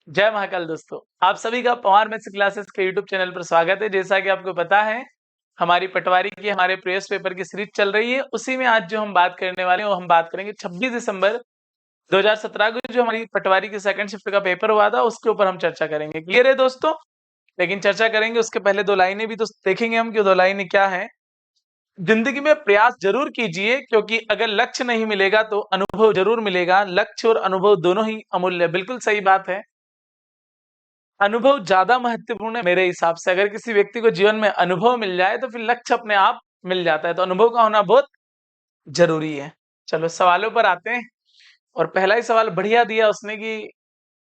जय महाकाल दोस्तों, आप सभी का पवार मैथ्स क्लासेस के यूट्यूब चैनल पर स्वागत है। जैसा कि आपको पता है, हमारी पटवारी की हमारे प्रीवियस पेपर की सीरीज चल रही है। उसी में आज जो हम बात करने वाले हैं वो हम बात करेंगे 26 दिसंबर 2017 को जो हमारी पटवारी की सेकंड शिफ्ट का पेपर हुआ था, उसके ऊपर हम चर्चा करेंगे। क्लियर है दोस्तों? लेकिन चर्चा करेंगे उसके पहले दो लाइनें भी तो देखेंगे हम कि दो लाइनें क्या है। जिंदगी में प्रयास जरूर कीजिए, क्योंकि अगर लक्ष्य नहीं मिलेगा तो अनुभव जरूर मिलेगा। लक्ष्य और अनुभव दोनों ही अमूल्य है। बिल्कुल सही बात है। अनुभव ज्यादा महत्वपूर्ण है मेरे हिसाब से। अगर किसी व्यक्ति को जीवन में अनुभव मिल जाए तो फिर लक्ष्य अपने आप मिल जाता है। तो अनुभव का होना बहुत जरूरी है। चलो सवालों पर आते हैं। और पहला ही सवाल बढ़िया दिया उसने कि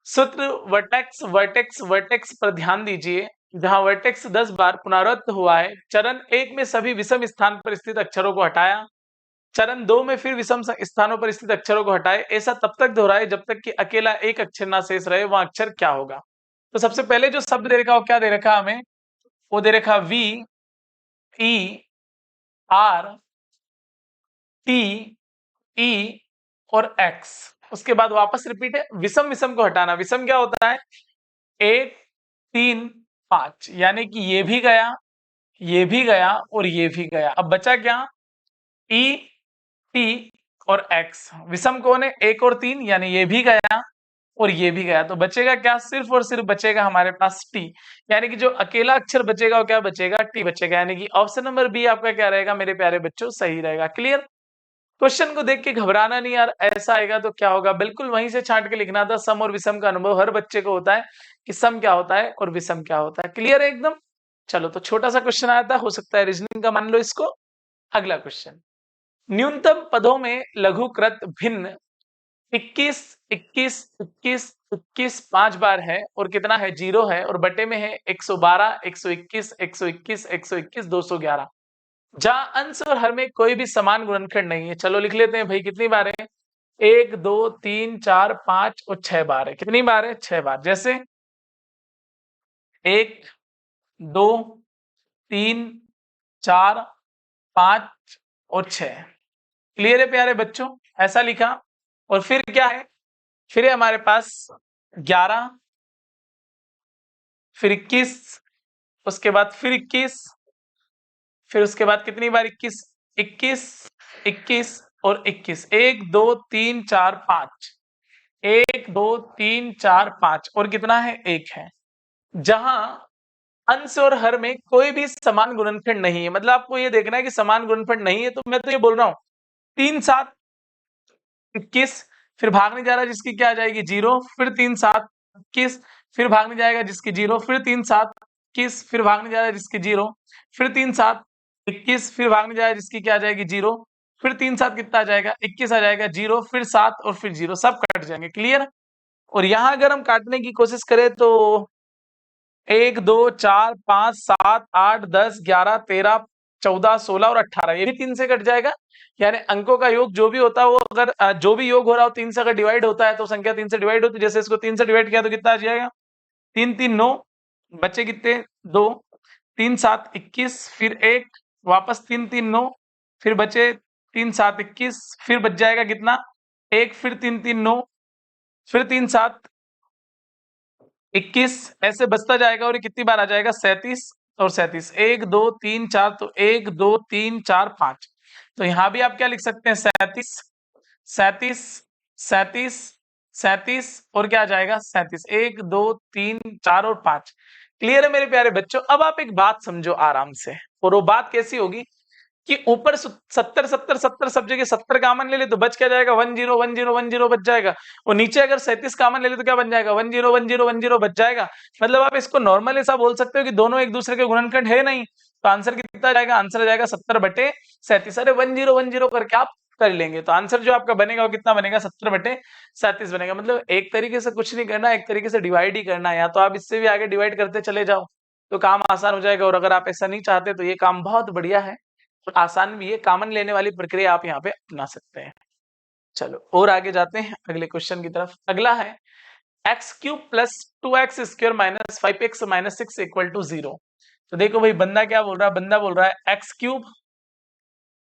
सूत्र वर्टेक्स वर्टेक्स वर्टेक्स पर ध्यान दीजिए। जहां वर्टेक्स 10 बार पुनरावृत्त हुआ है। चरण 1 में सभी विषम स्थान पर स्थित अक्षरों को हटाया। चरण 2 में फिर विषम स्थानों पर स्थित अक्षरों को हटाए। ऐसा तब तक दोहराए जब तक कि अकेला एक अक्षर ना शेष रहे। वह अक्षर क्या होगा? तो सबसे पहले जो शब्द दे रखा वो क्या दे रखा हमें? वो दे रखा V E R T E और एक्स। उसके बाद वापस रिपीट है। विषम विषम को हटाना। विषम क्या होता है? 1 3 5, यानी कि ये भी गया, ये भी गया और ये भी गया। अब बचा क्या? ई टी और एक्स। विषम कौन है? 1 और 3, यानी ये भी गया और ये भी गया। तो बचेगा क्या? सिर्फ और सिर्फ बचेगा हमारे पास टी। यानी कि जो अकेला अक्षर बचेगा वो क्या बचेगा? टी बचेगा। यानी कि ऑप्शन नंबर बी आपका क्या रहेगा मेरे प्यारे बच्चों? सही रहेगा। क्लियर? क्वेश्चन को देख के घबराना नहीं यार। ऐसा आएगा तो क्या होगा? बिल्कुल वहीं से छांट के लिखना था। सम और विषम का अनुभव हर बच्चे को होता है कि सम क्या होता है और विषम क्या होता है। क्लियर है एकदम? चलो, तो छोटा सा क्वेश्चन आया था, हो सकता है रीजनिंग का, मान लो इसको। अगला क्वेश्चन। न्यूनतम पदों में लघुकृत भिन्न 21 21 21 21 5 बार है और कितना है? 0 है। और बटे में है 112 121 121 121 211। जहां अंश और हर में कोई भी समान गुणनखंड नहीं है। चलो लिख लेते हैं भाई, कितनी बार है? 1 2 3 4 5 और 6 बार है। कितनी बार है? 6 बार। जैसे 1 2 3 4 5 और 6। क्लियर है प्यारे बच्चों? ऐसा लिखा। और फिर क्या है? फिर है हमारे पास 11, फिर 21, उसके बाद फिर 21, फिर उसके बाद कितनी बार? 21 21 21 और 21। 1 2 3 4 5, 1 2 3 4 5 और कितना है? 1 है। जहां अंश और हर में कोई भी समान गुणनखंड नहीं है। मतलब आपको ये देखना है कि समान गुणनखंड नहीं है। तो मैं तो ये बोल रहा हूं 3 7 21, फिर भागने जा रहा है जिसकी क्या आ जाएगी? 0। फिर 3 7 21, फिर भागने जाएगा जिसकी 0। फिर 3 7 21, फिर भागने जा रहा है जिसकी 0। फिर 3 7 21, फिर भागने जाएगा जिसकी क्या आ जाएगी? 0। फिर 3 7 कितना आ जाएगा? 21 आ जाएगा। 0 फिर 7 और फिर 0, सब कट जाएंगे। क्लियर? और यहां अगर हम काटने की कोशिश करें तो 1 2 4 5 7 8 10 11 13 14 16 और 18, ये भी 3 से कट जाएगा। यानी अंकों का योग जो भी होता है वो अगर जो भी योग हो रहा हो 3 से अगर डिवाइड होता है तो संख्या 3 से डिवाइड होती है। जैसे इसको 3 से डिवाइड किया तो कितना आ जाएगा? 3 3 9, बचे कितने? 2। 3 7 21, फिर 1, वापस 3 3 9, फिर बचे 3 7 21, फिर बच जाएगा कितना? 1, फिर 3 3 9, फिर 3 7 21, ऐसे बचता जाएगा। और ये कितनी बार आ जाएगा? 37 और 37। 1 2 3 4, तो 1 2 3 4 5। तो यहां भी आप क्या लिख सकते हैं? 37 37 37 37 और क्या आ जाएगा? 37। 1 2 3 4 और 5। क्लियर है मेरे प्यारे बच्चों? अब आप एक बात समझो आराम से। और वो बात कैसी होगी कि ऊपर 70 70 70 सब जगह 70 कॉमन ले ले तो बच क्या जाएगा? 10 10 10 10 बच जाएगा। और नीचे अगर 37 कॉमन ले ले तो क्या बन जाएगा? 10 10 10 बच जाएगा। मतलब आप इसको नॉर्मल ऐसा बोल सकते हो कि दोनों एक दूसरे के गुणनखंड है नहीं। तो आंसर कितना जाएगा? आंसर जाएगा 70 बटे 37। अरे 10 करके आप कर लेंगे तो आंसर जो आपका बनेगा वो कितना बनेगा? 70 बटे 37 बनेगा। मतलब एक तरीके से कुछ नहीं करना, एक तरीके से डिवाइड ही करना है। या तो आप इससे भी आगे डिवाइड करते चले जाओ तो काम आसान हो जाएगा। और अगर आप ऐसा नहीं चाहते तो ये काम बहुत बढ़िया है, आसान भी है। कॉमन लेने वाली प्रक्रिया आप यहाँ पे अपना सकते हैं। चलो और आगे जाते हैं अगले क्वेश्चन की तरफ। अगला है x cube plus 2x square minus 5x minus 6 equal to 0। तो देखो भाई बंदा क्या बोल रहा है? बंदा बोल रहा है x cube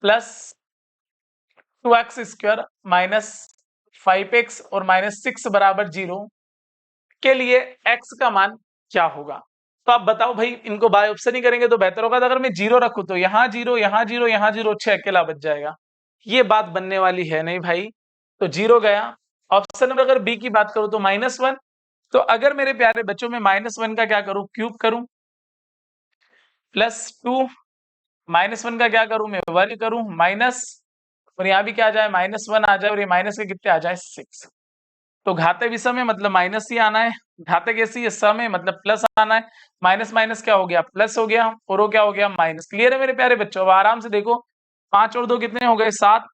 plus 2x square minus 5x और माइनस 6 बराबर 0 के लिए x का मान क्या होगा। तो आप बताओ भाई, इनको बाय ऑप्शन ही करेंगे तो बेहतर होगा। तो अगर मैं 0 रखूं तो यहाँ 0, यहाँ 0, यहाँ 0, 6 अकेला बच जाएगा। ये बात बनने वाली है नहीं भाई। तो 0 गया। ऑप्शन नंबर अगर बी की बात करूं तो -1। तो अगर मेरे प्यारे बच्चों में -1 का क्या करूं, क्यूब करूं, +2, -1 का क्या करूं मैं, वर्ग करूं, माइनस, और यहाँ भी क्या आ जाए, -1 आ जाए, और ये माइनस के कितने आ जाए, 6। तो घाते विषम है मतलब माइनस ही आना है, घाते कैसी है, सम है मतलब प्लस आना है। माइनस माइनस क्या हो गया, प्लस हो गया, और वो क्या हो गया, माइनस। क्लियर है मेरे प्यारे बच्चों। अब आराम से देखो, 5 और 2 कितने हो गए, 7,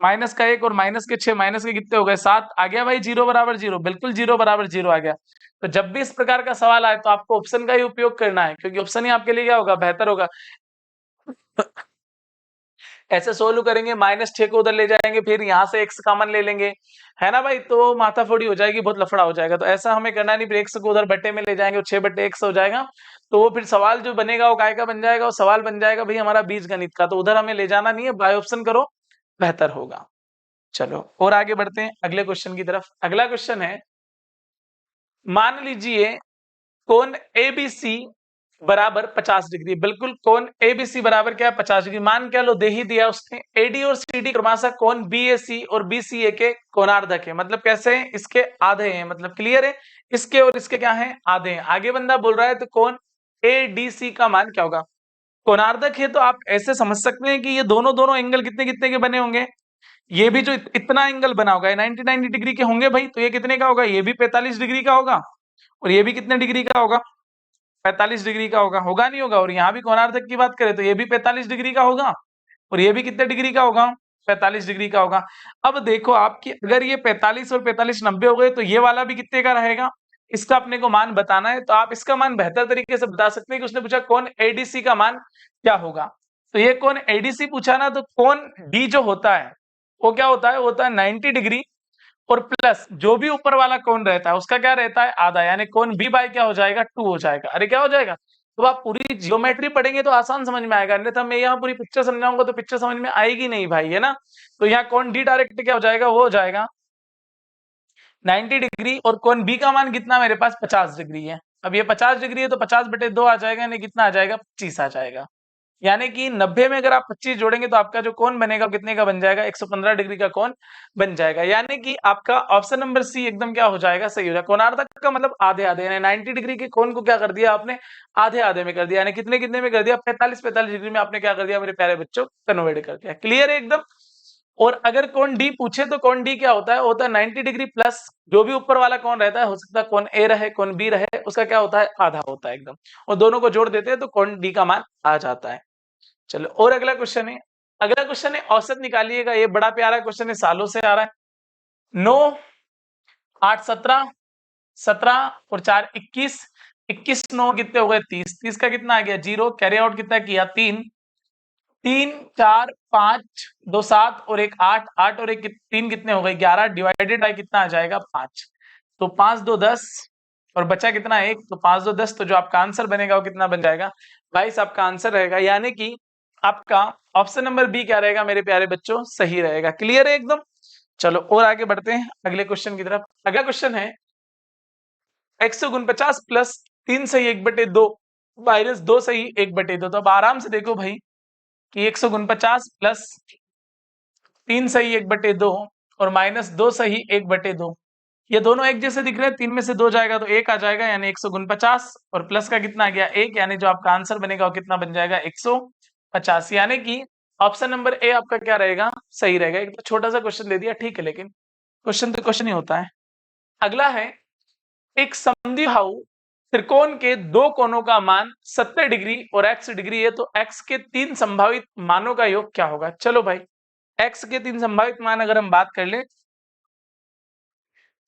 माइनस का 1 और माइनस के 6, माइनस के कितने हो गए, 7। आ गया भाई 0 बराबर 0, बिल्कुल 0 बराबर 0 आ गया। तो जब भी इस प्रकार का सवाल आए तो आपको ऑप्शन का ही उपयोग करना है, क्योंकि ऑप्शन ही आपके लिए क्या होगा, बेहतर होगा। ऐसे सोल्व करेंगे, -6 को उधर ले जाएंगे, फिर यहाँ से x कॉमन ले लेंगे, है ना भाई, तो माथाफोड़ी हो जाएगी, बहुत लफड़ा हो जाएगा। तो ऐसा हमें करना नहीं, फिर x को उधर बट्टे में ले जाएंगे और 6/x हो जाएगा। तो वो फिर सवाल जो बनेगा वो काय का बन जाएगा, वो सवाल बन जाएगा भाई हमारा बीज गणित का। तो उधर हमें ले जाना नहीं है, बाय ऑप्शन करो, बेहतर होगा। चलो और आगे बढ़ते हैं अगले क्वेश्चन की तरफ। अगला क्वेश्चन है, मान लीजिए कोण एबीसी बराबर 50 डिग्री। बिल्कुल कोण एबीसी बराबर क्या है, 50 डिग्री। मान क्या लो, दे ही दिया उसने, एडी और सीडी क्रमशः कोण बीएसी और बीसीए के कोणार्धक है। मतलब कैसे हैं, इसके आधे हैं, मतलब क्लियर है, इसके और इसके क्या हैं, आधे हैं। आगे बंदा बोल रहा है तो कोण एडीसी का मान क्या होगा। कोणार्धक है तो आप ऐसे समझ सकते हैं कि ये दोनों दोनों एंगल कितने कितने के बने होंगे। ये भी जो इतना एंगल बना होगा, 90 डिग्री के होंगे भाई। तो ये कितने का होगा, ये भी 45 डिग्री का होगा, और ये भी कितने डिग्री का होगा, 45 डिग्री का होगा नहीं होगा। और यहाँ भी कोणार्धक की बात करें तो ये भी 45 डिग्री का होगा, और ये भी कितने डिग्री का होगा, 45 डिग्री का होगा। अब देखो आपकी, अगर ये 45 और 45 90 हो गए तो ये वाला भी कितने का रहेगा, इसका अपने को मान बताना है। तो आप इसका मान बेहतर तरीके से बता सकते हैं कि उसने पूछा कौन एडीसी का मान क्या होगा। तो ये कौन एडीसी पूछा ना, तो कौन डी जो होता है वो क्या होता है, वो होता है 90 डिग्री, और प्लस जो भी ऊपर वाला कोण रहता है उसका क्या रहता है, आधा, यानी कोण बी बाय क्या हो जाएगा, 2 हो जाएगा। अरे क्या हो जाएगा, तो आप पूरी जियोमेट्री पढ़ेंगे तो आसान समझ में आएगा, अन्यथा मैं यहाँ पूरी पिक्चर समझाऊंगा तो पिक्चर समझ में आएगी नहीं भाई, है ना। तो यहाँ कोण डी डायरेक्ट क्या हो जाएगा, वो हो जाएगा 90 डिग्री, और कोण बी का मान कितना मेरे पास, 50 डिग्री है। अब ये 50 डिग्री है तो 50/2 आ जाएगा, यानी कितना आ जाएगा, 25 आ जाएगा। यानी कि 90 में अगर आप 25 जोड़ेंगे तो आपका जो कोण बनेगा कितने का बन जाएगा, 115 डिग्री का कोण बन जाएगा। यानी कि आपका ऑप्शन नंबर सी एकदम क्या हो जाएगा, सही हो जाएगा। कोणार्धक का मतलब आधे आधे, यानी 90 डिग्री के कोण को क्या कर दिया आपने, आधे आधे में कर दिया, यानी कितने कितने में कर दिया, 45 डिग्री में आपने क्या कर दिया मेरे प्यारे बच्चों, कन्वर्ट कर दिया। क्लियर है एकदम। और अगर कोण डी पूछे तो कोण डी क्या होता है, होता है 90 डिग्री प्लस जो भी ऊपर वाला कोण रहता है, हो सकता है कोण ए रहे कोण बी रहे, उसका क्या होता है, आधा होता है एकदम, और दोनों को जोड़ देते हैं तो कोण डी का मान आ जाता है। चलो और अगला क्वेश्चन है, अगला क्वेश्चन है औसत निकालिएगा। ये बड़ा प्यारा क्वेश्चन है, सालों से आ रहा है। 9 8 17, 17 और 4 21, 21 9 कितने हो गए, 30, 30 का कितना आ गया, 0, कैरी आउट कितना किया, 3, 3 4 5 2 7 और 1 8, 8 और 1 3 कितने हो गए, 11, डिवाइडेड बाय कितना आ जाएगा, 5। तो 5 2 10 और बचा कितना, 1, तो 5 2 10। तो जो आपका आंसर बनेगा वो कितना बन जाएगा, 22 आपका आंसर रहेगा। यानी कि आपका ऑप्शन नंबर बी क्या रहेगा मेरे प्यारे बच्चों, सही रहेगा। क्लियर है एकदम। चलो और आगे बढ़ते हैं अगले क्वेश्चन की तरफ। अगला क्वेश्चन है 149 प्लस 3 सही 1/2 माइनस 2 सही 1/2। तो अब आराम से देखो भाई कि 149 प्लस 3 सही 1/2 और माइनस 2 सही 1/2, ये दोनों एक जैसे दिख रहे हैं। 3 में से 2 जाएगा तो 1 आ जाएगा, यानी 149, और प्लस का कितना आ गया, 1, यानी जो आपका आंसर बनेगा वो कितना बन जाएगा, 150। यानी कि ऑप्शन नंबर ए आपका क्या रहेगा, सही रहेगा। एक तो छोटा सा क्वेश्चन दे दिया, ठीक है, लेकिन क्वेश्चन तो क्वेश्चन ही होता है। अगला है, एक समद्विबाहु त्रिकोण के दो कोणों का मान 70 डिग्री और x डिग्री है, तो x के 3 संभावित मानों का योग क्या होगा। चलो भाई, x के 3 संभावित मान अगर हम बात कर ले,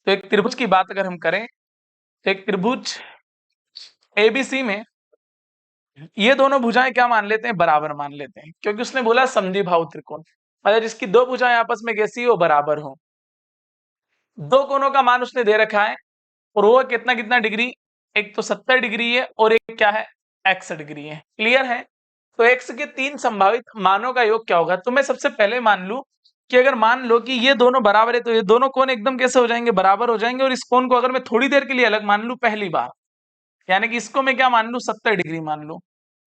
तो एक त्रिभुज की बात अगर हम करें तो एक त्रिभुज एबीसी में ये दोनों भुजाएं क्या मान लेते हैं, बराबर मान लेते हैं, क्योंकि उसने बोला समद्विबाहु त्रिकोण, मतलब जिसकी दो भुजाएं आपस में कैसी हो, बराबर हो। दो कोणों का मान उसने दे रखा है, और वो कितना कितना डिग्री, एक तो 70 डिग्री है और एक क्या है, x डिग्री है। क्लियर है। तो x के 3 संभावित मानों का योग क्या होगा। तो मैं सबसे पहले मान लू कि अगर मान लो कि ये दोनों बराबर है तो ये दोनों कोण एकदम कैसे हो जाएंगे, बराबर हो जाएंगे। और इस कोण को अगर मैं थोड़ी देर के लिए अलग मान लूं पहली बार, यानी कि इसको मैं क्या मान लूं 70 डिग्री मान लूं,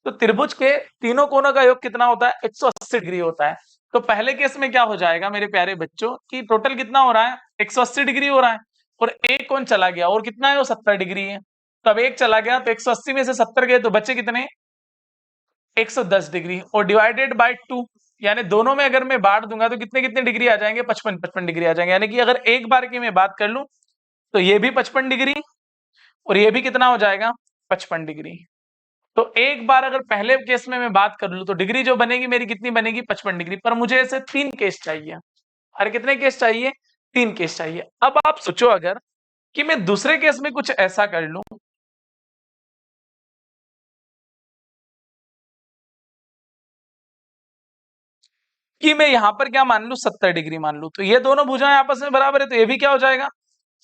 तो त्रिभुज के तीनों कोणों का योग कितना होता है 180 डिग्री होता है। तो पहले केस में क्या हो जाएगा मेरे प्यारे बच्चों कि टोटल कितना हो रहा है 180 डिग्री हो रहा है, और एक कोण चला गया और कितना है वो 70 डिग्री है। तब एक चला गया तो 180 में से 70 गए तो बचे कितने 110 डिग्री, और डिवाइडेड बाय 2, यानी दोनों में अगर मैं बांट दूंगा तो कितने कितने डिग्री आ जाएंगे 55 डिग्री आ जाएंगे। यानी कि अगर एक बार की मैं बात कर लूं तो ये भी 55 डिग्री और ये भी कितना हो जाएगा 55 डिग्री। तो एक बार अगर पहले केस में मैं बात कर लूं तो डिग्री जो बनेगी मेरी कितनी बनेगी 55 डिग्री। पर मुझे ऐसे 3 केस चाहिए। अरे कितने केस चाहिए 3 केस चाहिए। अब आप सोचो अगर कि मैं दूसरे केस में कुछ ऐसा कर लूं कि मैं यहां पर क्या मान लूं 70 डिग्री मान लूं, तो ये दोनों भुजाएं आपस में बराबर है तो ये भी क्या हो जाएगा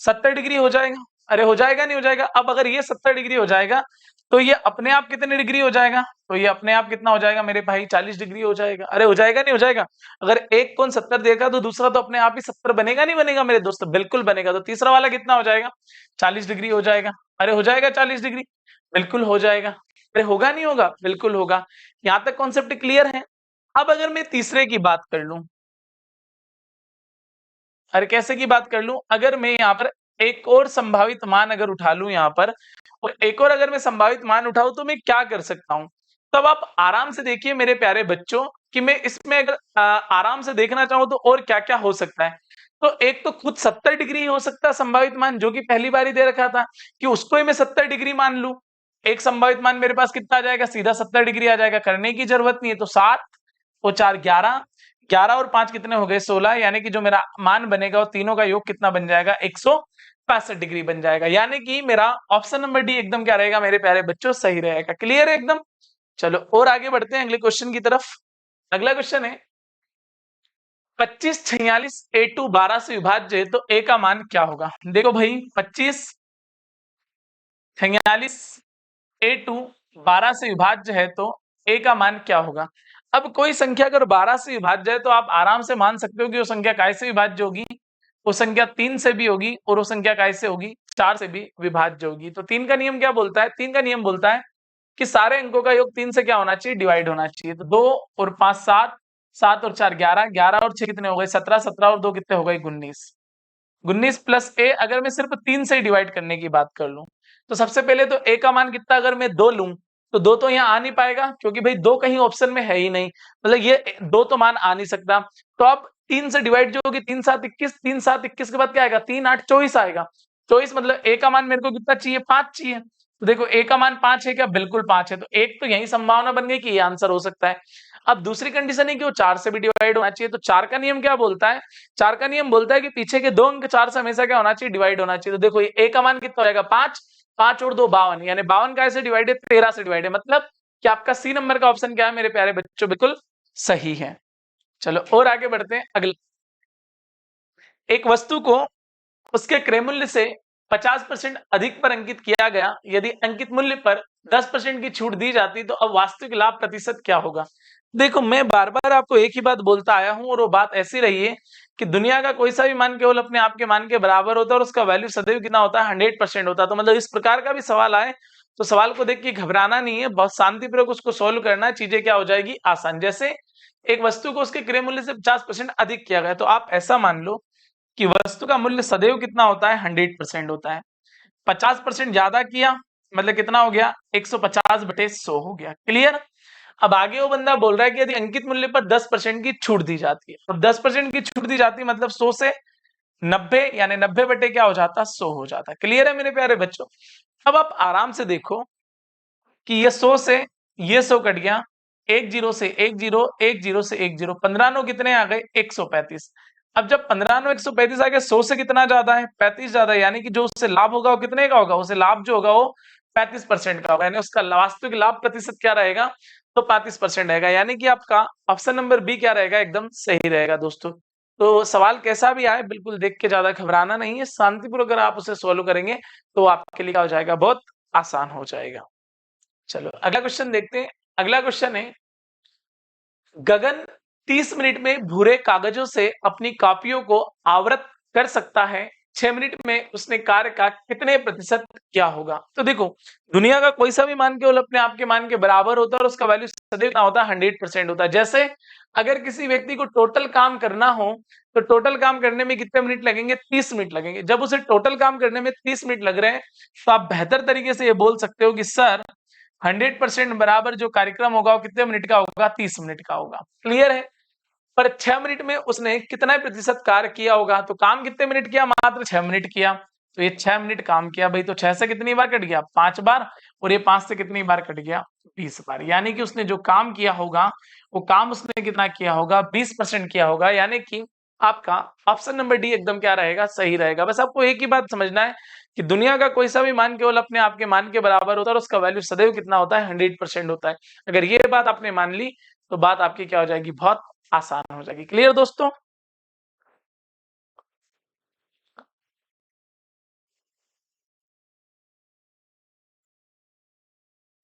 70 डिग्री हो जाएगा। अरे हो जाएगा नहीं हो जाएगा। अब अगर ये 70 डिग्री हो जाएगा तो ये अपने आप कितने डिग्री हो जाएगा, तो ये अपने आप कितना हो जाएगा मेरे भाई 40 डिग्री हो जाएगा। अरे हो जाएगा नहीं हो जाएगा। अगर एक कोण 70 देगा तो दूसरा तो अपने आप ही 70 बनेगा नहीं बनेगा मेरे दोस्त, बिल्कुल बनेगा। तो तीसरा वाला कितना हो जाएगा 40 डिग्री हो जाएगा। अरे हो जाएगा 40 डिग्री, बिल्कुल हो जाएगा। अरे होगा नहीं होगा, बिल्कुल होगा। यहां तक कॉन्सेप्ट क्लियर है। अब अगर मैं तीसरे की बात कर लूं, अरे कैसे की बात कर लूं, अगर मैं यहाँ पर एक और संभावित मान अगर उठा लूं यहाँ पर, और एक और अगर मैं संभावित मान उठाऊं तो मैं क्या कर सकता हूं। तब आप आराम से देखिए मेरे प्यारे बच्चों कि मैं इसमें अगर आराम से देखना चाहूं तो और क्या क्या हो सकता है। तो एक तो खुद 70 डिग्री हो सकता है संभावित मान, जो कि पहली बार ही दे रखा था कि उसको ही मैं 70 डिग्री मान लूं। एक संभावित मान मेरे पास कितना आ जाएगा सीधा 70 डिग्री आ जाएगा, करने की जरूरत नहीं है। तो 7 और 4 11, 11 और 5 कितने हो गए 16, यानी कि जो मेरा मान बनेगा वो तीनों का योग कितना बन जाएगा 165 डिग्री बन जाएगा। यानी कि मेरा ऑप्शन नंबर डी एकदम क्या रहेगा मेरे प्यारे बच्चों सही रहेगा। क्लियर है एकदम। चलो और आगे बढ़ते हैं अगले क्वेश्चन की तरफ। अगला क्वेश्चन है 25 46 A2 12 से विभाज्य है तो ए का मान क्या होगा। देखो भाई 25 46 A2 12 से विभाज्य है तो ए का मान क्या होगा। अब कोई संख्या अगर 12 से विभाज्य है तो आप आराम से मान सकते हो कि वो संख्या काय से विभाज्य होगी, वो संख्या 3 से भी होगी, और वो संख्या काय से होगी 4 से भी विभाज्य होगी। तो 3 का नियम क्या बोलता है, 3 का नियम बोलता है कि सारे अंकों का योग 3 से क्या होना चाहिए डिवाइड होना चाहिए। तो 2 और 5 7, 7 और 4 11, 11 और 6 कितने हो गए 17, 17 और 2 कितने हो गए 19, 19 प्लस ए। अगर मैं सिर्फ 3 से डिवाइड करने की बात कर लूं तो सबसे पहले तो ए का मान कितना, अगर मैं 2 लूं तो 2 तो यहाँ आ नहीं पाएगा क्योंकि भाई 2 कहीं ऑप्शन में है ही नहीं, मतलब ये 2 तो मान आ नहीं सकता। तो आप 3 से डिवाइड जो होगी 3 7 21, 3 7 21 के बाद क्या आएगा 3 8 24 आएगा। 24 मतलब ए का मान मेरे को कितना चाहिए 5 चाहिए। तो देखो ए का मान 5 है क्या, बिल्कुल 5 है। तो एक तो यही संभावना बन गई कि ये आंसर हो सकता है। अब दूसरी कंडीशन है कि वो 4 से भी डिवाइड होना चाहिए। तो 4 का नियम क्या बोलता है, 4 का नियम बोलता है कि पीछे के 2 अंक 4 से हमेशा क्या होना चाहिए डिवाइड होना चाहिए। तो देखो ए का मान कितना हो जाएगा 5, 5 और 2 52, यानी 52 कैसे डिवाइड है 13 से डिवाइड है। मतलब कि आपका सी नंबर का ऑप्शन क्या है मेरे प्यारे बच्चों, बिल्कुल सही है। चलो और आगे बढ़ते हैं। अगला, एक वस्तु को उसके क्रय मूल्य से 50% अधिक पर अंकित किया गया, यदि अंकित मूल्य पर 10% की छूट दी जाती तो अब वास्तविक लाभ प्रतिशत क्या होगा। देखो मैं बार बार आपको एक ही बात बोलता आया हूं और वो बात ऐसी रही है कि दुनिया का कोई सा भी मान केवल अपने आप के मान के बराबर होता है और उसका वैल्यू सदैव कितना होता है 100% होता है। तो मतलब इस प्रकार का भी सवाल आए तो सवाल को देख के घबराना नहीं है, बहुत शांतिपूर्वक उसको सोल्व करना है, चीजें क्या हो जाएगी आसान। जैसे एक वस्तु को उसके क्रय मूल्य से 50% अधिक किया गया, तो आप ऐसा मान लो कि वस्तु का मूल्य सदैव कितना होता है 100% होता है। 50% ज्यादा किया मतलब कितना हो गया 150/100 हो गया। क्लियर। अब आगे वो बंदा बोल रहा है कि यदि अंकित मूल्य पर 10% की छूट दी जाती है, और 10% की छूट दी जाती है मतलब 100 से 90, यानी 90 बटे क्या हो जाता 100 हो जाता। क्लियर है मेरे प्यारे बच्चों। अब आप आराम से देखो कि ये 100 से ये 100 कट गया, एक जीरो से एक जीरो, एक जीरो से एक जीरो, 15 नो कितने आ गए 135। अब जब 15 नो 135 आ गए 100 से कितना ज्यादा है 35 ज्यादा है, यानी कि जो उससे लाभ होगा वो कितने का होगा, उसे लाभ जो होगा वो 35% का होगा, यानी उसका वास्तविक लाभ प्रतिशत क्या रहेगा तो 35% रहेगा। यानी कि आपका ऑप्शन नंबर बी क्या रहेगा एकदम सही रहेगा दोस्तों। तो सवाल कैसा भी आए बिल्कुल देख के ज्यादा घबराना नहीं है, शांतिपूर्वक अगर आप उसे सोल्व करेंगे तो आपके लिए क्या हो जाएगा बहुत आसान हो जाएगा। चलो अगला क्वेश्चन देखते हैं। अगला क्वेश्चन है गगन 30 मिनट में भूरे कागजों से अपनी कॉपियों को आवृत कर सकता है, 6 मिनट में उसने कार्य का कितने प्रतिशत किया होगा? तो देखो, दुनिया का कोई सा भी मान केवल अपने आप के मान के बराबर होता है और उसका वैल्यू सदैव कितना होता है? 100% होता है। जैसे अगर किसी व्यक्ति को टोटल काम करना हो, तो टोटल काम करने में कितने मिनट लगेंगे? 30 मिनट लगेंगे। जब उसे टोटल काम करने में 30 मिनट लग रहे हैं, तो आप बेहतर तरीके से ये बोल सकते हो कि सर 100% बराबर जो कार्यक्रम होगा वो कितने मिनट का होगा? 30 मिनट का होगा। क्लियर है? पर 6 मिनट में उसने कितना प्रतिशत कार्य किया होगा? तो काम कितने मिनट किया? मात्र 6 मिनट किया। तो ये 6 मिनट काम किया भाई, तो 6 से कितनी बार कट गया? 5 बार। और ये 5 से कितनी बार कट गया? 20 बार। यानी कि उसने जो काम किया होगा, वो काम उसने कितना किया होगा? 20% किया होगा। यानी कि आपका ऑप्शन नंबर डी एकदम क्या रहेगा? सही रहेगा। बस आपको एक ही बात समझना है कि दुनिया का कोई सा भी मान केवल अपने आप के मान के बराबर होता है और उसका वैल्यू सदैव कितना होता है? 100% होता है। अगर ये बात आपने मान ली, तो बात आपकी क्या हो जाएगी? बहुत आसान हो जाएगी। क्लियर दोस्तों?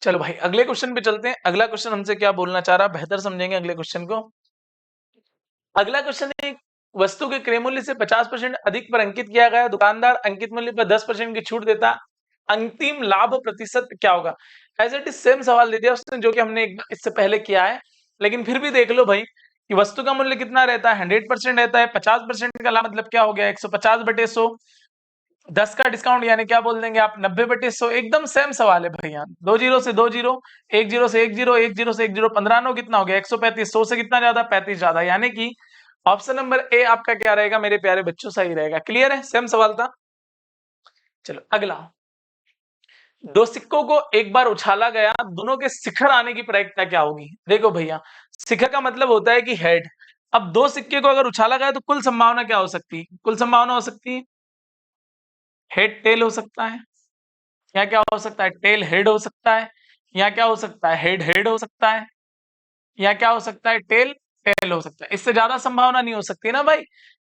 चलो भाई अगले क्वेश्चन पे चलते हैं। अगला क्वेश्चन हमसे क्या बोलना चाह रहा है, बेहतर समझेंगे अगले क्वेश्चन को। अगला क्वेश्चन है, वस्तु के क्रय मूल्य से 50% अधिक पर अंकित किया गया, दुकानदार अंकित मूल्य पर 10% की छूट देता, अंतिम लाभ प्रतिशत क्या होगा? एज इट इज सेम सवाल दे दिया उसने जो कि हमने इससे पहले किया है, लेकिन फिर भी देख लो भाई कि वस्तु का मूल्य कितना रहता है? 100% रहता है। 50% का लाभ मतलब क्या हो गया? 150/100। 10 का डिस्काउंट यानी क्या बोल देंगे आप? 90/100। एकदम सेम सवाल है भैया। 2 जीरो से 2 जीरो, 1 जीरो से 1 जीरो, 1 जीरो से 1 जीरो, 15 9 कितना हो गया? 135। 100 से कितना ज्यादा? 35 ज्यादा। यानी कि ऑप्शन नंबर ए आपका क्या रहेगा मेरे प्यारे बच्चों? सही रहेगा। क्लियर है? सेम सवाल था। चलो अगला, दो सिक्कों को एक बार उछाला गया, दोनों के शिखर आने की प्रायिकता क्या होगी? देखो भैया, शिखर का मतलब होता है कि हेड। अब दो सिक्के को अगर उछाला गया तो कुल संभावना क्या हो सकती है? कुल संभावना हो सकती है हेड टेल हो सकता है, या क्या हो सकता है? टेल हेड हो सकता है, या क्या हो सकता है? हेड हेड हो सकता है, या क्या हो सकता है? टेल टेल हो सकता है। इससे ज्यादा संभावना नहीं हो सकती ना भाई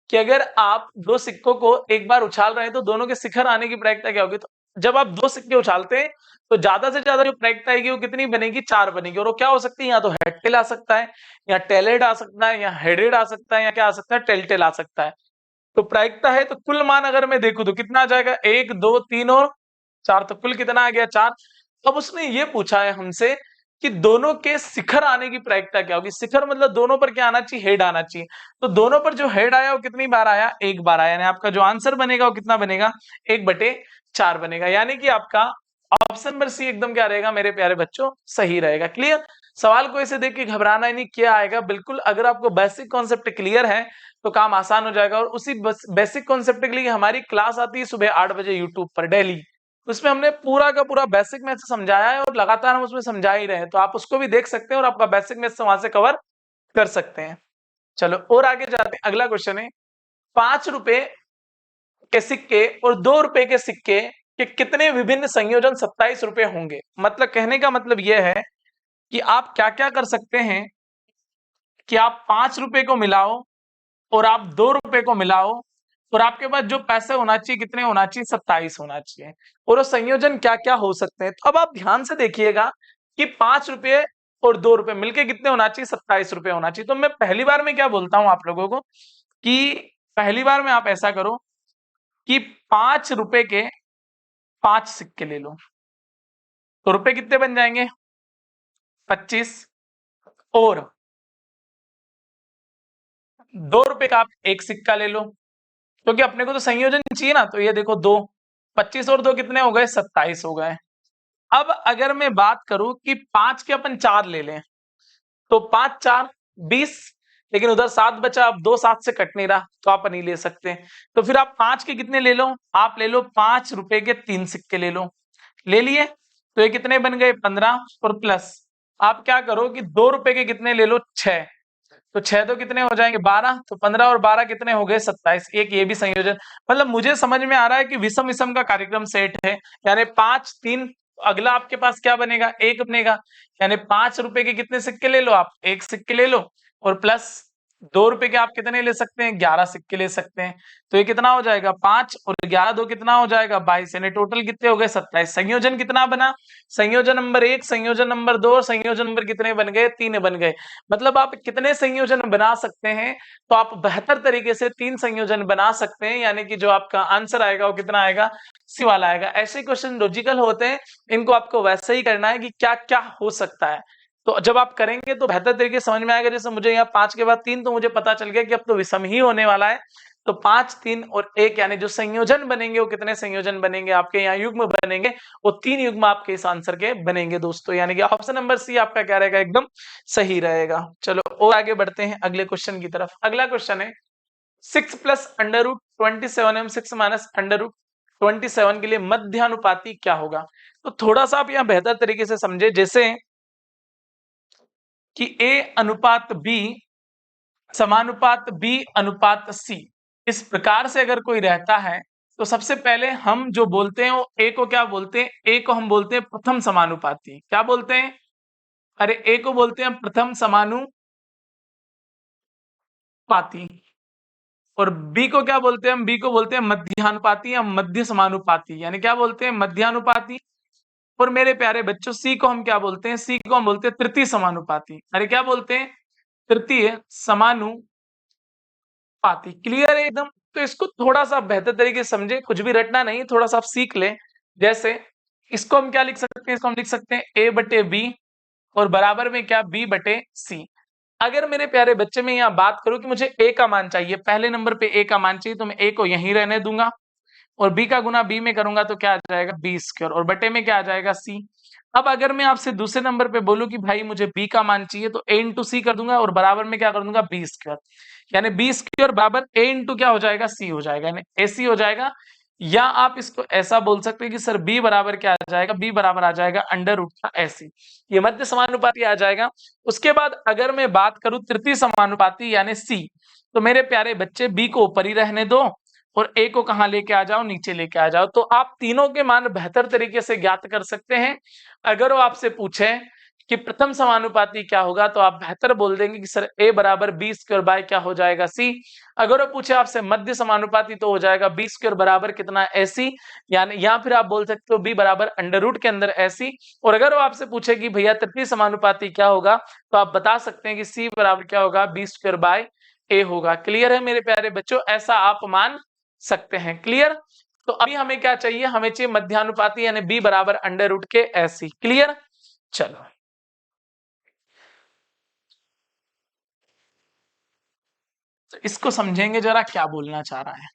कि अगर आप दो सिक्कों को एक बार उछाल रहे हैं तो दोनों के शिखर आने की प्रायिकता क्या होगी? तो जब आप दो सिक्के उछालते हैं तो ज्यादा से ज्यादा जो प्रायिकता आएगी वो कितनी बनेगी? 4 बनेगी। और वो क्या हो सकती है? या तो हेड टेल आ सकता है, या टेल हेड आ सकता है, या हेड हेड आ सकता है, या क्या आ सकता है? टेल टेल आ सकता है। तो प्रायिकता है तो कुल मान अगर मैं देखूं तो कितना आ जाएगा? 1 2 3 और 4। तो कुल कितना आ गया? 4। अब उसने ये पूछा है हमसे कि दोनों के शिखर आने की प्रायिकता क्या होगी? शिखर मतलब दोनों पर क्या आना चाहिए? हेड आना चाहिए। तो दोनों पर जो हेड आया वो कितनी बार आया? एक बार आया। यानी आपका जो आंसर बनेगा वो कितना बनेगा? 1/4 बनेगा। यानी कि आपका ऑप्शन नंबर सी एकदम क्या रहेगा मेरे प्यारे बच्चों? सही रहेगा। क्लियर? सवाल को ऐसे देख के घबराना ही नहीं, क्या आएगा बिल्कुल। अगर आपको बेसिक कॉन्सेप्ट क्लियर है तो काम आसान हो जाएगा। और उसी बेसिक कॉन्सेप्ट के लिए हमारी क्लास आती है सुबह 8 बजे यूट्यूब पर डेली। उसमें हमने पूरा का पूरा बेसिक मैथ्स समझाया है और लगातार हम उसमें समझा ही रहे हैं। तो आप उसको भी देख सकते हैं और आपका बेसिक मैथ्स वहां से कवर कर सकते हैं। चलो और आगे जाते हैं। अगला क्वेश्चन है, 5 रुपए के सिक्के और 2 रुपए के सिक्के के कितने विभिन्न संयोजन 27 रुपए होंगे? मतलब कहने का मतलब यह है कि आप क्या क्या कर सकते हैं कि आप 5 रुपए को मिलाओ और आप 2 रुपए को मिलाओ और आपके पास जो पैसे होना चाहिए कितने होना चाहिए? 27 होना चाहिए। और वो संयोजन क्या क्या हो सकते हैं? तो अब आप ध्यान से देखिएगा कि 5 रुपए और 2 रुपए मिलके कितने होना चाहिए? 27 रुपए होना चाहिए। तो मैं पहली बार में क्या बोलता हूं आप लोगों को कि पहली बार में आप ऐसा करो कि 5 रुपए के 5 सिक्के ले लो। तो रुपए कितने बन जाएंगे? 25। और 2 रुपए का आप एक सिक्का ले लो, क्योंकि अपने को तो संयोजन चाहिए ना। तो ये देखो, 2 25 और 2 कितने हो गए? 27 हो गए। अब अगर मैं बात करूं कि 5 के अपन 4 ले लें, तो 5 4 20। लेकिन उधर 7 बचा, अब 2 7 से कट नहीं रहा तो आप नहीं ले सकते। तो फिर आप 5 के कितने ले लो? आप ले लो 5 रुपए के 3 सिक्के ले लो। ले लिए? तो ये कितने बन गए? 15। और प्लस आप क्या करो कि 2 रुपए के कितने ले लो? 6। तो 6 तो कितने हो जाएंगे? 12। तो 15 और 12 कितने हो गए? 27। एक ये भी संयोजन। मतलब मुझे समझ में आ रहा है कि विषम विषम का कार्यक्रम सेट है। यानी 5 3, अगला आपके पास क्या बनेगा? एक बनेगा। यानी 5 रुपए के कितने सिक्के ले लो? आप एक सिक्के ले लो और प्लस ₹2 के आप कितने ले सकते हैं? 11 सिक्के ले सकते हैं। तो ये कितना हो जाएगा? 5 और 11 2 कितना हो जाएगा? 22 यानी टोटल कितने हो गए? 27। संयोजन कितना बना? संयोजन नंबर 1, संयोजन नंबर 2 और संयोजन नंबर कितने बन गए? 3 बन गए। मतलब आप कितने संयोजन बना सकते हैं? तो आप बेहतर तरीके से 3 संयोजन बना सकते हैं, यानी कि जो आपका आंसर आएगा वो कितना आएगा? सी वाला आएगा। ऐसे क्वेश्चन लॉजिकल होते हैं, इनको आपको वैसे ही करना है कि क्या-क्या हो सकता है। तो जब आप करेंगे तो बेहतर तरीके से समझ में आएगा। जैसे मुझे यहाँ 5 के बाद 3, तो मुझे पता चल गया कि अब तो विषम ही होने वाला है। तो 5, 3 और 1 यानी जो संयोजन बनेंगे वो कितने संयोजन बनेंगे? आपके यहाँ युग्म बनेंगे, वो 3 युग्म आपके इस आंसर के बनेंगे दोस्तों। यानी कि ऑप्शन नंबर सी आपका क्या रहेगा? एकदम सही रहेगा। चलो और आगे बढ़ते हैं अगले क्वेश्चन की तरफ। अगला क्वेश्चन है 6 प्लस अंडर रूट 27 एवं 6 माइनस अंडर रूट 27 के लिए मध्यानुपाती क्या होगा? तो थोड़ा सा आप यहाँ बेहतर तरीके से समझे, जैसे कि A अनुपात B समानुपात B अनुपात C, इस प्रकार से अगर कोई रहता है तो सबसे पहले हम जो बोलते हैं वो A को क्या बोलते हैं? A को हम बोलते हैं प्रथम समानुपाती। क्या बोलते हैं? अरे A को बोलते हैं प्रथम समानुपाती, और B को क्या बोलते हैं? हम B को बोलते हैं मध्यानुपाती या मध्य समानुपाती, यानी क्या बोलते हैं? मध्यानुपाती। और मेरे प्यारे बच्चों C को हम क्या बोलते हैं? C को हम बोलते हैं तृतीय समानुपाती। अरे क्या बोलते हैं? तृतीय समानुपाती। क्लियर है एकदम? तो इसको थोड़ा सा बेहतर तरीके से समझे, कुछ भी रटना नहीं, थोड़ा सा आप सीख ले। जैसे इसको हम क्या लिख सकते हैं? इसको हम लिख सकते हैं A बटे B और बराबर में क्या? B बटे C। अगर मेरे प्यारे बच्चे में यहाँ बात करूं कि मुझे A का मान चाहिए, पहले नंबर पे A का मान चाहिए, तो मैं A को यहीं रहने दूंगा और B का गुना B में करूंगा तो क्या आ जाएगा? B स्क्वायर, और बटे में क्या आ जाएगा? C। अब अगर मैं आपसे दूसरे नंबर पे बोलूं कि भाई मुझे B का मान चाहिए, तो A इंटू सी कर दूंगा और बराबर में क्या कर दूंगा? B स्क्वायर, यानी B स्क्वायर बराबर A इंटू क्या हो जाएगा? C हो जाएगा, यानी AC हो जाएगा। या आप इसको ऐसा बोल सकते हैं कि सर B बराबर क्या आ जाएगा? B बराबर आ जाएगा अंडर रूट का AC। ये मध्य समानुपाती आ जाएगा। उसके बाद अगर मैं बात करूं तृतीय समानुपाती यानी C, तो मेरे प्यारे बच्चे B को ऊपर ही रहने दो और A को कहां लेके आ जाओ? नीचे लेके आ जाओ। तो आप तीनों के मान बेहतर तरीके से ज्ञात कर सकते हैं। अगर वो आपसे पूछे कि प्रथम समानुपाती क्या होगा, तो आप बेहतर बोल देंगे कि सर A बराबर B स्क्वायर बाय क्या हो जाएगा? C। अगर वो पूछे आपसे मध्य समानुपाती, तो हो जाएगा B स्क्वायर बराबर कितना? AC, यानी या फिर आप बोल सकते हो B बराबर अंडर रूट के अंदर AC। और अगर वो आपसे पूछे कि भैया तृतीय समानुपाती क्या होगा, तो आप बता सकते हैं कि C बराबर क्या होगा? B स्क्वायर बाय A होगा। क्लियर है मेरे प्यारे बच्चों? ऐसा आप मान सकते हैं। क्लियर? तो अभी हमें क्या चाहिए? हमें चाहिए मध्यानुपाती यानी B बराबर अंडर रूट के AC। क्लियर? चलो तो इसको समझेंगे जरा क्या बोलना चाह रहा है।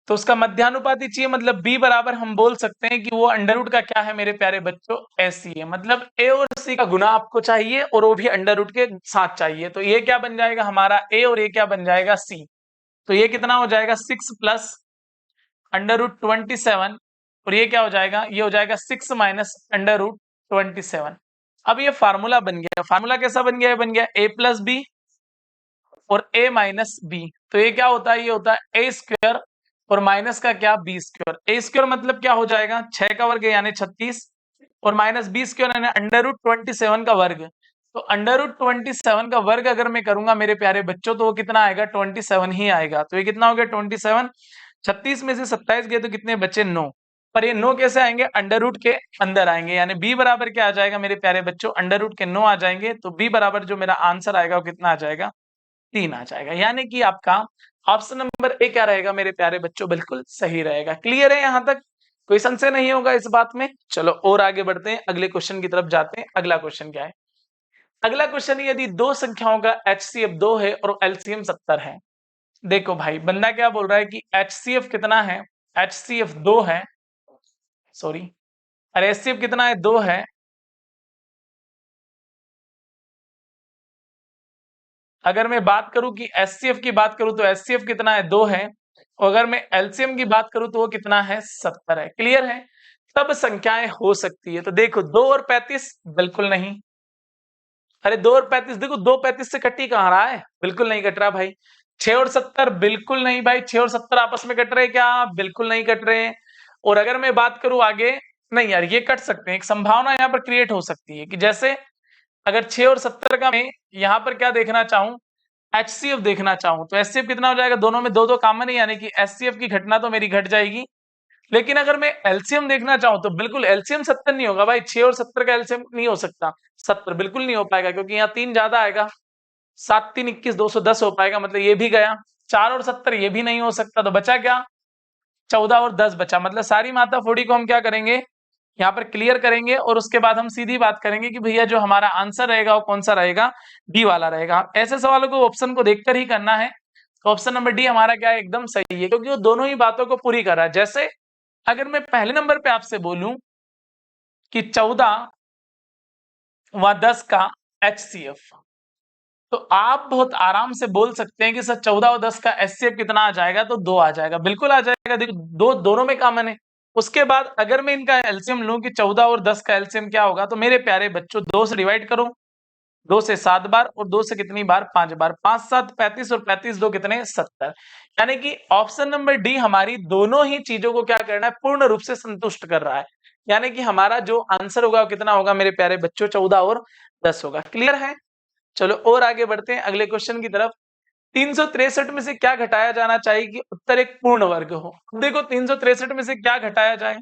तो उसका मध्यानुपाती चाहिए, मतलब B बराबर हम बोल सकते हैं कि वो अंडर रूट का क्या है मेरे प्यारे बच्चों? AC है। मतलब A और C का गुना आपको चाहिए और वो भी अंडर रूट के साथ चाहिए। तो ये क्या बन जाएगा हमारा? A और ये क्या बन जाएगा? C। तो ये कितना हो जाएगा? 6 प्लस अंडर रूट 27, और ये क्या हो जाएगा? ये हो जाएगा 6 माइनस अंडर रूट 27। अब ये फार्मूला बन गया। फार्मूला कैसा बन गया? बन गया A प्लस बी और A माइनस बी। तो ये क्या होता है? ये होता है A स्क्वायर और माइनस का क्या? B square. A स्क्वायर मतलब क्या हो जाएगा? 6 का वर्ग यानी 36 और माइनस B स्क्वायर यानी अंडर रूट 27 का वर्ग। तो अंडर रूट 27 का वर्ग अगर मैं करूंगा मेरे प्यारे बच्चों, तो वो कितना आएगा? 27 ही आएगा। तो ये कितना हो गया? 27। 36 में से 27 गए तो कितने बचे? 9। पर ये 9 कैसे आएंगे? अंडर रूट के अंदर आएंगे, यानी B बराबर क्या आ जाएगा मेरे प्यारे बच्चों? अंडर रूट के 9 आ जाएंगे। तो B बराबर जो मेरा आंसर आएगा वो कितना आ जाएगा? 3 आ जाएगा। यानी कि आपका ऑप्शन नंबर ए क्या रहेगा मेरे प्यारे बच्चों? बिल्कुल सही रहेगा। क्लियर है यहां तक? कोई संशय नहीं होगा इस बात में? चलो और आगे बढ़ते हैं, अगले क्वेश्चन की तरफ जाते हैं। अगला क्वेश्चन क्या है? अगला क्वेश्चन, यदि दो संख्याओं का HCF 2 है और LCM 70 है। देखो भाई बंदा क्या बोल रहा है कि HCF कितना है? HCF 2 है, सॉरी, अरे HCF कितना है? 2 है। अगर मैं बात करूं कि HCF की बात करूं तो HCF कितना है? 2 है। और अगर मैं LCM की बात करूं तो वो कितना है? 70 है। क्लियर है? तब संख्याएं हो सकती है। तो देखो 2 और 35 बिल्कुल नहीं। अरे 2 और 35, देखो 2 35 से कट ही कहां रहा है? बिल्कुल नहीं कट रहा भाई। 6 और 70 बिल्कुल नहीं भाई। 6 और 70 आपस में कट रहे क्या? बिल्कुल नहीं कट रहे। और अगर मैं बात करूं आगे नहीं यार, ये कट सकते हैं। एक संभावना यहाँ पर क्रिएट हो सकती है कि जैसे अगर 6 और 70 का मैं यहाँ पर क्या देखना चाहूं, एचसीएफ देखना चाहूं, तो एचसीएफ कितना हो जाएगा, दोनों में दो दो कॉमन है, यानी कि एचसीएफ की घटना तो मेरी घट जाएगी। लेकिन अगर मैं एलसीएम देखना चाहूं तो बिल्कुल एलसीएम 70 नहीं होगा भाई, 6 और 70 का एलसीएम नहीं हो सकता, 70 बिल्कुल नहीं हो पाएगा, क्योंकि यहाँ 3 ज्यादा आएगा, 7 3 21 210 हो पाएगा, मतलब ये भी गया। 4 और 70 ये भी नहीं हो सकता, तो बचा क्या, 14 और 10 बचा। मतलब सारी मात्रा फोड़ी को हम क्या करेंगे, यहाँ पर क्लियर करेंगे, और उसके बाद हम सीधी बात करेंगे कि भैया जो हमारा आंसर रहेगा वो कौन सा रहेगा, डी वाला रहेगा। ऐसे सवालों को ऑप्शन को देखकर ही करना है। तो ऑप्शन नंबर डी हमारा क्या है, एकदम सही है, क्योंकि वो दोनों ही बातों को पूरी कर रहा है। जैसे अगर मैं पहले नंबर पे आपसे बोलूं कि 14 व 10 का एचसीएफ, तो आप बहुत आराम से बोल सकते हैं कि सर 14 और 10 का एचसीएफ कितना आ जाएगा, तो 2 आ जाएगा, बिल्कुल आ जाएगा। देखो दो दोनों में कॉमन है। उसके बाद अगर मैं इनका एलसीएम लूं कि 14 और 10 का एलसीएम क्या होगा, तो मेरे प्यारे बच्चों 2 से डिवाइड करो, 2 से 7 बार, और 2 से कितनी बार, 5 बार, 5 7 35, और 35 2 कितने, 70। यानी कि ऑप्शन नंबर डी हमारी दोनों ही चीजों को क्या करना है, पूर्ण रूप से संतुष्ट कर रहा है। यानी कि हमारा जो आंसर होगा वो कितना होगा मेरे प्यारे बच्चों, 14 और 10 होगा। क्लियर है? चलो और आगे बढ़ते हैं अगले क्वेश्चन की तरफ। 363 में से क्या घटाया जाना चाहिए कि उत्तर एक पूर्ण वर्ग हो। देखो 363 में से क्या घटाया जाए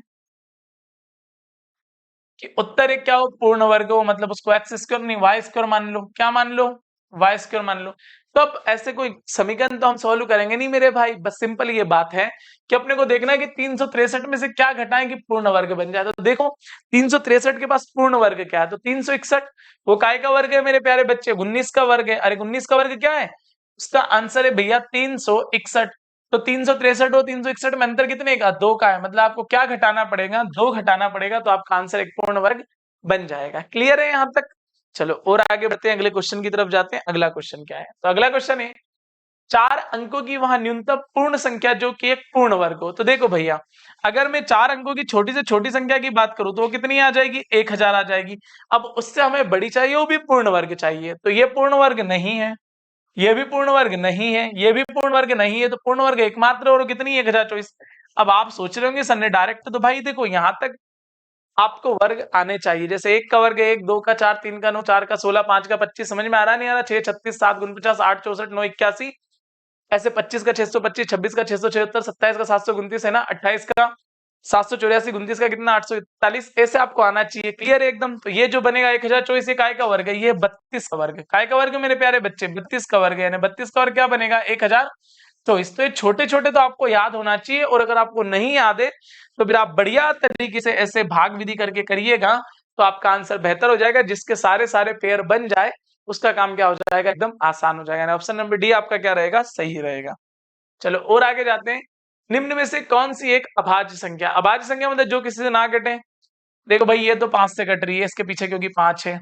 कि उत्तर एक क्या हो, पूर्ण वर्ग हो, मतलब उसको एक्स स्क्वायर नहीं वाई स्क्वायर मान लो। क्या मान लो, वाई स्क्वायर मान लो। तो अब ऐसे कोई समीकरण तो हम सॉल्व करेंगे नहीं मेरे भाई, बस सिंपल ये बात है कि अपने को देखना है कि 363 में से क्या घटाएं कि पूर्ण वर्ग बन जाए। तो देखो 363 के पास पूर्ण वर्ग क्या है, तो 361, वो काय का वर्ग है मेरे प्यारे बच्चे, 19 का वर्ग है। अरे 19 का वर्ग क्या है, उसका आंसर है भैया 361। तो 363 और 361 में अंतर कितने का, 2 का है। मतलब आपको क्या घटाना पड़ेगा, 2 घटाना पड़ेगा, तो आपका आंसर एक पूर्ण वर्ग बन जाएगा। क्लियर है यहां तक? चलो और आगे बढ़ते हैं, अगले क्वेश्चन की तरफ जाते हैं। अगला क्वेश्चन क्या है, तो अगला क्वेश्चन है 4 अंकों की वहां न्यूनतम पूर्ण संख्या जो कि एक पूर्ण वर्ग हो। तो देखो भैया, अगर मैं 4 अंकों की छोटी से छोटी संख्या की बात करूं तो वो कितनी आ जाएगी, 1000 आ जाएगी। अब उससे हमें बड़ी चाहिए, वो भी पूर्ण वर्ग चाहिए, तो ये पूर्ण वर्ग नहीं है, ये भी पूर्ण वर्ग नहीं है, ये भी पूर्ण वर्ग नहीं है, तो पूर्ण वर्ग एकमात्र और कितनी, 1024। अब आप सोच रहे होंगे सर ने डायरेक्ट, तो भाई देखो यहां तक आपको वर्ग आने चाहिए। जैसे 1 का वर्ग है 1, 2 का 4, 3 का 9, 4 का 16, 5 का 25, समझ में आ रहा नहीं आ रहा, 6 36 7 49 8 64 9 81, ऐसे 25 का 625, 26 का 676, 27 का 729 है ना, 28 का 784, 29 का कितना 841, ऐसे आपको आना चाहिए। क्लियर है एकदम? तो ये जो बनेगा 1024 काय का वर्ग है, ये 32 का वर्ग है। काय का वर्ग है मेरे प्यारे बच्चे, 32 का वर्ग है, यानी 32 का वर्ग क्या बनेगा, 1024। तो ये छोटे छोटे तो आपको याद होना चाहिए, और अगर आपको नहीं याद है तो फिर आप बढ़िया तरीके से ऐसे भाग विधि करके करिएगा, तो आपका आंसर बेहतर हो जाएगा। जिसके सारे सारे पेयर बन जाए उसका काम क्या हो जाएगा, एकदम आसान हो जाएगा। ऑप्शन नंबर डी आपका क्या रहेगा, सही रहेगा। चलो और आगे जाते हैं। निम्न में से कौन सी एक अभाज्य संख्या, अभाज्य संख्या मतलब जो किसी से ना कटे। देखो भाई ये तो 5 से कट रही है, इसके पीछे क्योंकि 5 है।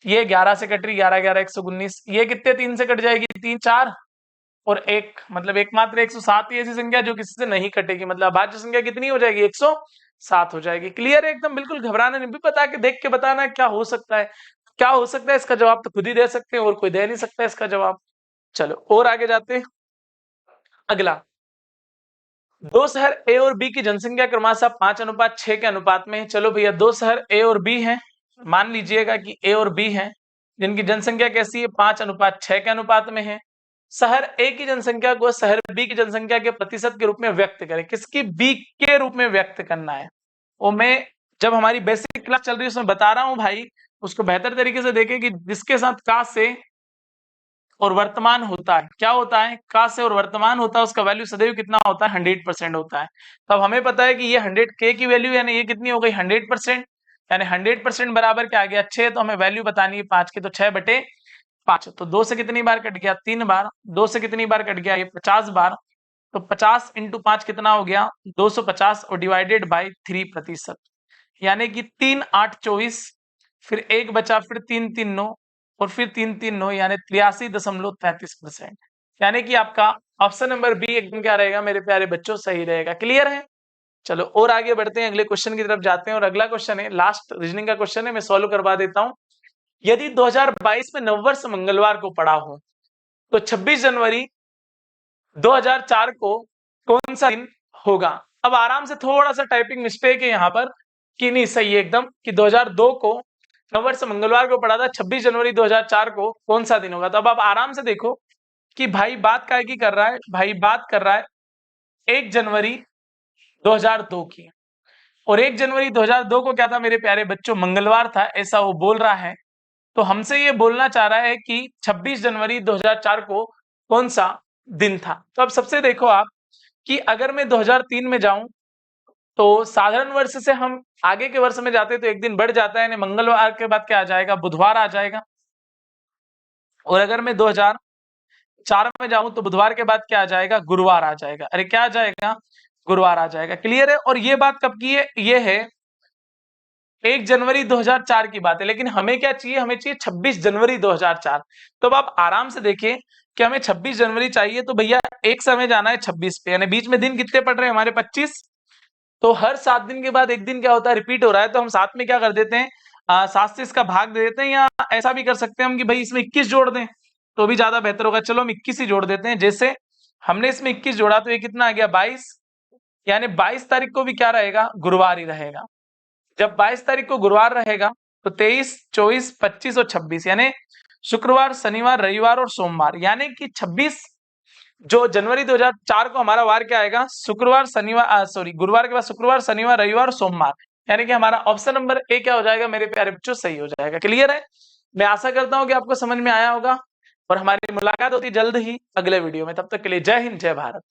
ये 11 से कट रही, 11 11 119। ये कितने 3 से कट जाएगी, 3 4 और 1, मतलब एकमात्र 107 ही ऐसी संख्या जो किसी से नहीं कटेगी। मतलब अभाज्य संख्या कितनी हो जाएगी, 107 हो जाएगी। क्लियर है एकदम? बिल्कुल घबराना नहीं, भी बता के देख के बताना क्या हो सकता है, क्या हो सकता है। इसका जवाब तो खुद ही दे सकते हैं, और कोई दे नहीं सकता इसका जवाब। चलो और आगे जाते हैं। अगला, दो शहर ए और बी की जनसंख्या क्रमशः 5:6 के अनुपात में है। चलो भैया, दो शहर ए और बी हैं, मान लीजिएगा कि ए और बी हैं, जिनकी जनसंख्या कैसी है, 5:6 के अनुपात में है। शहर ए की जनसंख्या को शहर बी की जनसंख्या के प्रतिशत के रूप में व्यक्त करें। किसकी, बी के रूप में व्यक्त करना है। वो मैं जब हमारी बेसिक क्लास चल रही है उसमें बता रहा हूं भाई, उसको बेहतर तरीके से देखें कि जिसके साथ का से और वर्तमान होता है, क्या होता है, का से और वर्तमान होता है, उसका वैल्यू सदैव कितना होता है, 100% होता है। तब हमें पता है कि ये 100 के की वैल्यू यानी ये कितनी हो गई, 100%, यानी 100% बराबर क्या आ गया, 6। तो हमें वैल्यू बतानी है 5 की, तो 6/5। तो 2 से कितनी बार कट गया, 3 बार। 2 से कितनी बार कट गया, ये 50 बार। तो 50 × 5 कितना हो गया, 250, और डिवाइडेड बाई 3%, यानी कि 3 8 24, फिर 1 बचा, फिर 3 3 9, और फिर 3 3 9, यानी 83.33%। यानी कि आपका ऑप्शन नंबर बी एकदम क्या रहेगा मेरे प्यारे बच्चों, सही रहेगा। क्लियर है? चलो और आगे बढ़ते हैं, अगले क्वेश्चन की तरफ जाते हैं। और अगला क्वेश्चन है, लास्ट रीजनिंग का क्वेश्चन है, मैं सॉल्व करवा देता हूं। यदि 2022 में नववर्ष मंगलवार को पड़ा हो, तो 26 जनवरी 2004 को कौन सा दिन होगा। अब आराम से, थोड़ा सा टाइपिंग मिस्टेक है यहाँ पर, कि नहीं सही है एकदम कि 2002 को नववर्ष मंगलवार को पड़ा था, 26 जनवरी 2004 को कौन सा दिन होगा। तो अब आप आराम से देखो कि भाई बात काय की कर रहा है, भाई बात कर रहा है 1 जनवरी 2002 की, और 1 जनवरी 2002 को क्या था मेरे प्यारे बच्चों, मंगलवार था, ऐसा वो बोल रहा है। तो हमसे ये बोलना चाह रहा है कि 26 जनवरी 2004 को कौन सा दिन था। तो अब सबसे देखो आप कि अगर मैं 2003 में जाऊं तो साधारण वर्ष से हम आगे के वर्ष में जाते तो एक दिन बढ़ जाता है, यानी मंगलवार के बाद क्या आ जाएगा, बुधवार आ जाएगा। और अगर मैं 2004 में जाऊं तो बुधवार के बाद क्या आ जाएगा, गुरुवार आ जाएगा। अरे क्या आ जाएगा, गुरुवार आ जाएगा। क्लियर है। और ये बात कब की है, ये है 1 जनवरी 2004 की बात है, लेकिन हमें क्या चाहिए, हमें चाहिए 26 जनवरी 2004। तो अब आप आराम से देखें कि हमें 26 जनवरी चाहिए, तो भैया एक समय जाना है 26 पे, यानी बीच में दिन कितने पड़ रहे हैं हमारे 25। तो हर 7 दिन के बाद एक दिन क्या होता है, रिपीट हो रहा है। तो हम साथ में क्या कर देते हैं, 7 से इसका भाग दे देते हैं, या ऐसा भी कर सकते हैं हम कि भाई इसमें 21 जोड़ दें तो भी ज्यादा बेहतर होगा। चलो हम 21 ही जोड़ देते हैं। जैसे हमने इसमें 21 जोड़ा तो ये कितना आ गया, 22, यानी 22 तारीख को भी क्या रहेगा, गुरुवार ही रहेगा। जब 22 तारीख को गुरुवार रहेगा तो 23, 24, 25 और 26, यानी शुक्रवार, शनिवार, रविवार और सोमवार, यानी कि 26 जो जनवरी 2004 को हमारा वार क्या आएगा, शुक्रवार, शनिवार, सॉरी गुरुवार के बाद शुक्रवार, शनिवार, रविवार, सोमवार, यानी कि हमारा ऑप्शन नंबर ए क्या हो जाएगा मेरे प्यारे बच्चों, सही हो जाएगा। क्लियर है। मैं आशा करता हूं कि आपको समझ में आया होगा, और हमारी मुलाकात होती जल्द ही अगले वीडियो में। तब तक के लिए जय हिंद, जय भारत।